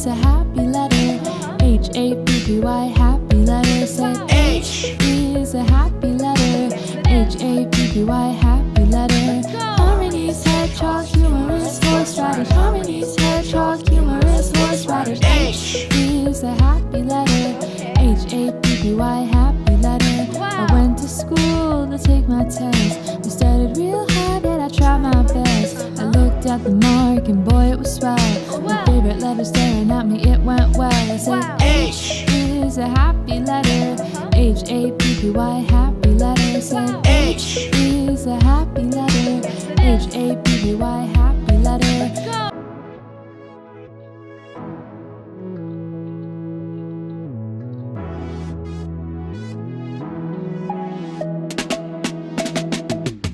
is a happy letter. H-A-P-P-Y, happy letter. Say H is a happy letter. H-A-P-P-Y, happy letter. Harmony's hedgehog, humorous horseradish. Harmony's hedgehog, humorous horseradish. H is a happy letter. H-A-P-P-Y, happy letter. I went to school to take my test. I studied real hard and I tried my best. I looked at the mark and boy it was swell. My favorite letter staring at me, it went well. I said H is a happy letter. H-A-P-P-Y, happy letter. I said H is a happy letter. H-A-P-P-Y, happy letter.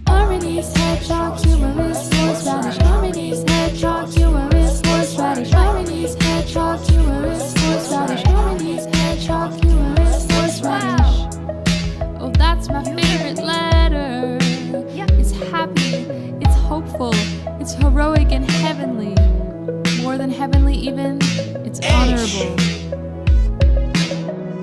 Harmony's hedgehog, humorous horseradish. Harmony's hedgehog, humorous horseradish. Harmony's hedgehog, humorous horseradish. Harmony's hedgehog, humorous horseradish. Oh, that's my favorite letter. It's happy, it's hopeful, it's heroic and heavenly. More than heavenly even, it's honorable.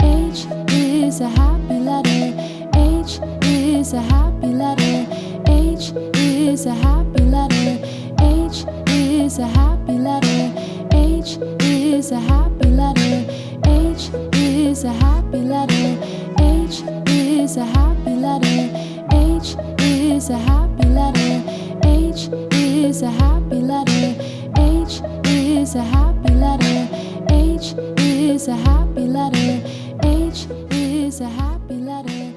H is a happy letter. H is a happy letter. H is a happy letter. H is a happy letter. H is a happy letter. H is a happy letter. H is a happy letter. H is a happy letter. H is a happy letter. H is a happy letter. H is a happy letter. H is a happy letter.